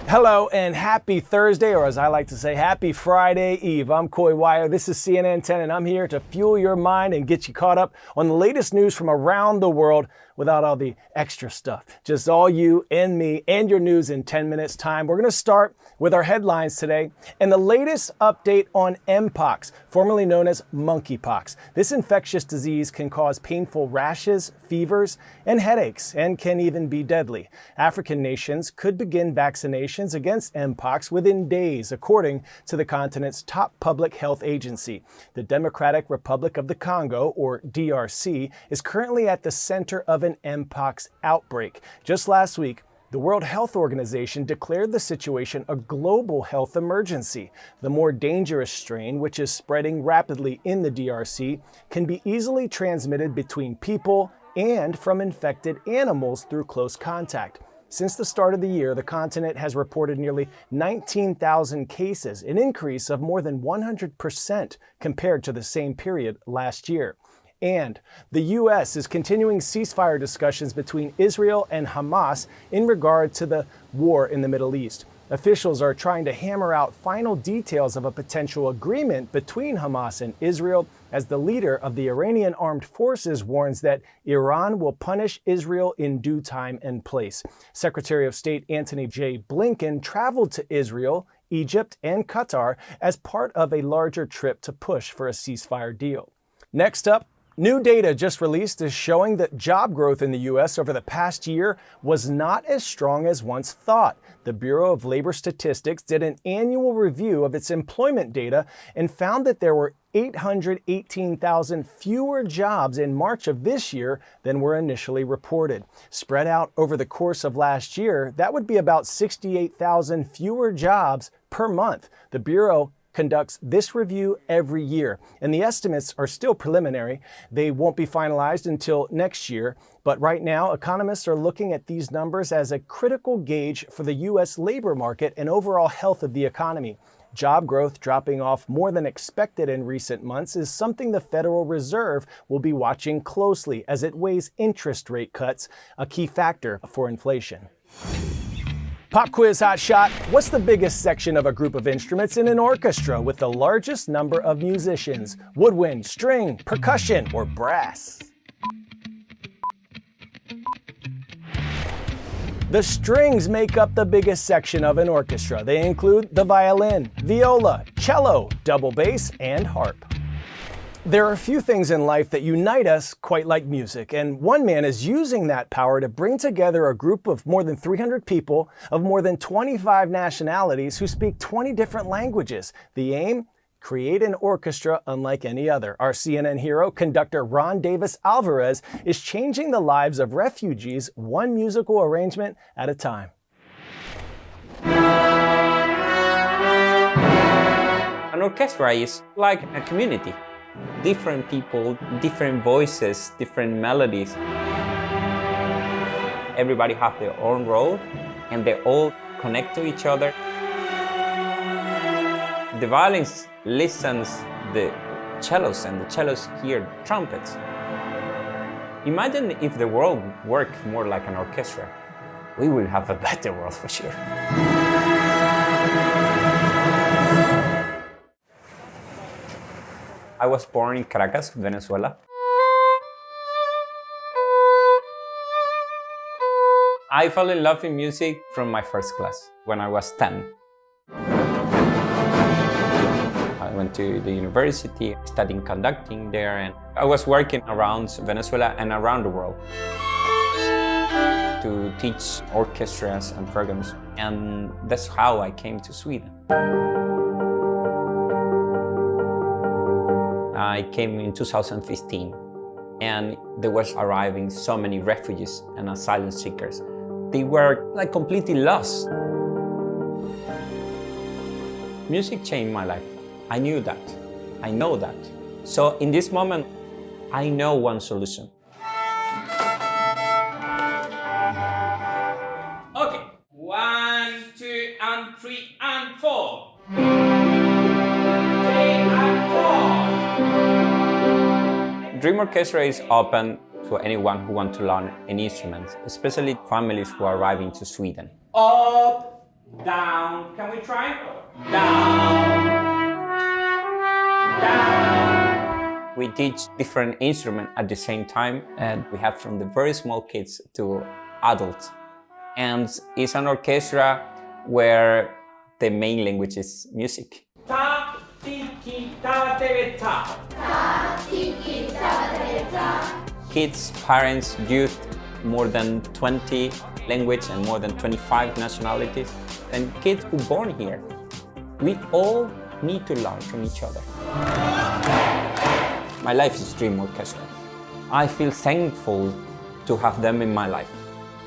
Hello and happy Thursday, or as I like to say, happy Friday Eve. I'm Koy Wire. This is CNN10, and I'm here to fuel your mind and get you caught up on the latest news from around the world without all the extra stuff. Just all you and me and your news in 10 minutes time. We're going to start with our headlines today and the latest update on Mpox, formerly known as monkeypox. This infectious disease can cause painful rashes, fevers, and headaches, and can even be deadly. African nations could begin vaccinations against Mpox within days, according to the continent's top public health agency. The Democratic Republic of the Congo, or DRC, is currently at the center of an Mpox outbreak. Just last week, the World Health Organization declared the situation a global health emergency. The more dangerous strain, which is spreading rapidly in the DRC, can be easily transmitted between people and from infected animals through close contact. Since the start of the year, the continent has reported nearly 19,000 cases, an increase of more than 100% compared to the same period last year. And the U.S. is continuing ceasefire discussions between Israel and Hamas in regard to the war in the Middle East. Officials are trying to hammer out final details of a potential agreement between Hamas and Israel, as the leader of the Iranian armed forces warns that Iran will punish Israel in due time and place. Secretary of State Antony J. Blinken traveled to Israel, Egypt, and Qatar as part of a larger trip to push for a ceasefire deal. Next up, new data just released is showing that job growth in the U.S. over the past year was not as strong as once thought. The Bureau of Labor Statistics did an annual review of its employment data and found that there were 818,000 fewer jobs in March of this year than were initially reported. Spread out over the course of last year, that would be about 68,000 fewer jobs per month. The Bureau conducts this review every year, and the estimates are still preliminary. They won't be finalized until next year, but right now economists are looking at these numbers as a critical gauge for the U.S. labor market and overall health of the economy. Job growth dropping off more than expected in recent months is something the Federal Reserve will be watching closely as it weighs interest rate cuts, a key factor for inflation. Pop quiz hot shot. What's the biggest section of a group of instruments in an orchestra with the largest number of musicians? Woodwind, string, percussion, or brass? The strings make up the biggest section of an orchestra. They include the violin, viola, cello, double bass, and harp. There are few things in life that unite us quite like music, and one man is using that power to bring together a group of more than 300 people of more than 25 nationalities who speak 20 different languages. The aim? Create an orchestra unlike any other. Our CNN hero, conductor Ron Davis Alvarez, is changing the lives of refugees one musical arrangement at a time. An orchestra is like a community. Different people, different voices, different melodies. Everybody have their own role and they all connect to each other. The violins listens the cellos and the cellos hear the trumpets. Imagine if the world worked more like an orchestra. We will have a better world for sure. I was born in Caracas, Venezuela. I fell in love with music from my first class when I was 10. I went to the university, studying conducting there, and I was working around Venezuela and around the world to teach orchestras and programs, and that's how I came to Sweden. I came in 2015, and there was arriving so many refugees and asylum seekers. They were like completely lost. Music changed my life. I knew that. I know that. So in this moment, I know one solution. Okay, 1, 2, and 3, and 4. 3 and 4. Dream Orchestra is open to anyone who wants to learn an instrument, especially families who are arriving to Sweden. Up, Down. Can we try? Down. Down. We teach different instruments at the same time, and we have from the very small kids to adults. And it's an orchestra where the main language is music. Ta, tiki, ta, te, ta. Ta, tiki, ta, te, ta. Kids, parents, youth, more than 20 languages and more than 25 nationalities, and kids who are born here. We all need to learn from each other. My life is dream orchestra. I feel thankful to have them in my life,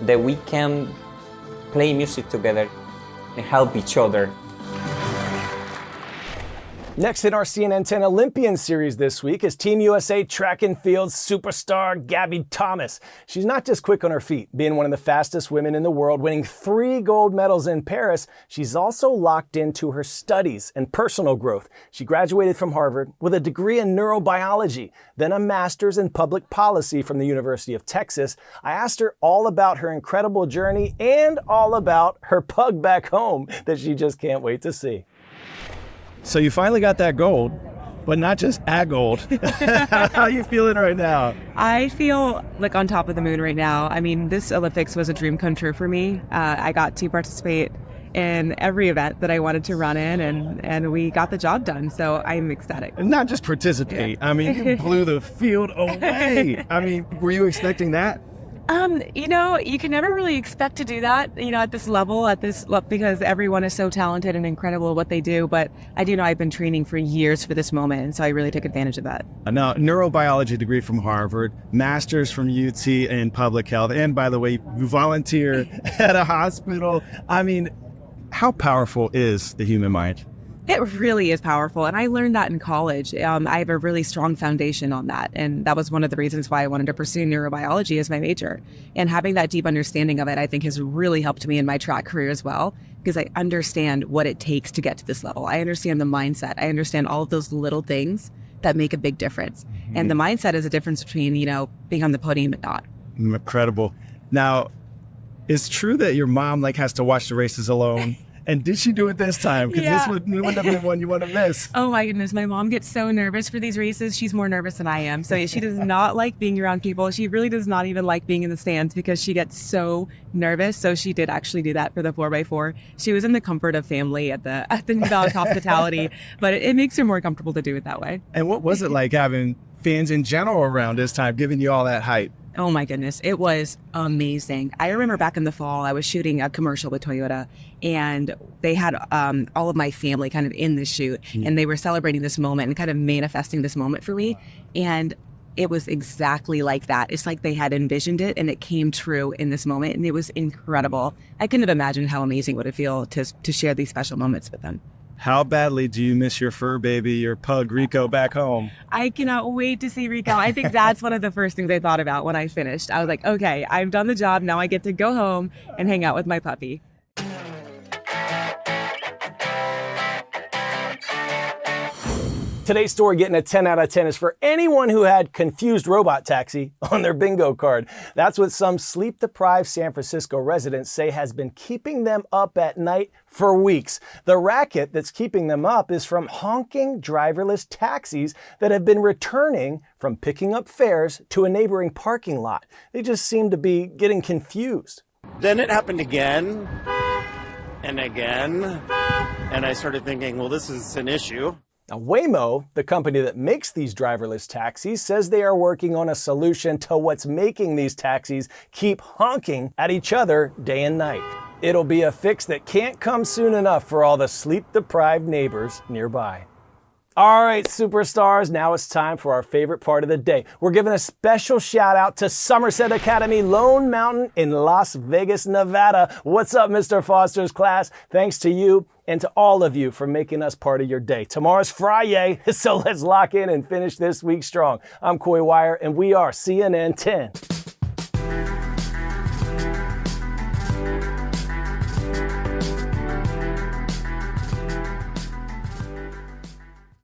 that we can play music together and help each other. Next in our CNN10 Olympian series this week is Team USA track and field superstar Gabby Thomas. She's not just quick on her feet, being one of the fastest women in the world, winning 3 gold medals in Paris. She's also locked into her studies and personal growth. She graduated from Harvard with a degree in neurobiology, then a master's in public policy from the University of Texas. I asked her all about her incredible journey and all about her pug back home that she just can't wait to see. So you finally got that gold, but not just a gold. How are you feeling right now? I feel like on top of the moon right now. I mean, this Olympics was a dream come true for me. I got to participate in every event that I wanted to run in, and we got the job done. So I'm ecstatic. And not just participate. I mean, you blew the field away. I mean, were you expecting that? You can never really expect to do that, at this level, because everyone is so talented and incredible at what they do. But I do know I've been training for years for this moment, and so I really took advantage of that. Now, neurobiology degree from Harvard, master's from UT in public health, and by the way, you volunteer at a hospital. I mean, how powerful is the human mind? It really is powerful. And I learned that in college. I have a really strong foundation on that. And that was one of the reasons why I wanted to pursue neurobiology as my major. And having that deep understanding of it, I think has really helped me in my track career as well, because I understand what it takes to get to this level. I understand the mindset. I understand all of those little things that make a big difference. Mm-hmm. And the mindset is a difference between, being on the podium and not. Incredible. Now, it's true that your mom has to watch the races alone. And did she do it this time? Because this wouldn't have been one you want to miss. Oh my goodness, my mom gets so nervous for these races. She's more nervous than I am. So she does not like being around people. She really does not even like being in the stands because she gets so nervous. So she did actually do that for the 4x4. She was in the comfort of family at the New Balance hospitality, but it makes her more comfortable to do it that way. And what was it like having fans in general around this time, giving you all that hype? Oh my goodness, it was amazing. I remember back in the fall, I was shooting a commercial with Toyota, and they had all of my family kind of in the shoot, and they were celebrating this moment and kind of manifesting this moment for me. And it was exactly like that. It's like they had envisioned it and it came true in this moment, and it was incredible. I couldn't have imagined how amazing it would feel to share these special moments with them. How badly do you miss your fur baby, your pug, Rico, back home? I cannot wait to see Rico. I think that's one of the first things I thought about when I finished. I was like, okay, I've done the job. Now I get to go home and hang out with my puppy. Today's story getting a 10 out of 10 is for anyone who had confused robot taxi on their bingo card. That's what some sleep-deprived San Francisco residents say has been keeping them up at night for weeks. The racket that's keeping them up is from honking driverless taxis that have been returning from picking up fares to a neighboring parking lot. They just seem to be getting confused. Then it happened again and again, and I started thinking, well, this is an issue. Now, Waymo, the company that makes these driverless taxis, says they are working on a solution to what's making these taxis keep honking at each other day and night. It'll be a fix that can't come soon enough for all the sleep-deprived neighbors nearby. All right, superstars, now it's time for our favorite part of the day. We're giving a special shout out to Somerset Academy Lone Mountain in Las Vegas, Nevada. What's up, Mr. Foster's class? Thanks to you and to all of you for making us part of your day. Tomorrow's Friday, so let's lock in and finish this week strong. I'm Koy Wire, and we are CNN10.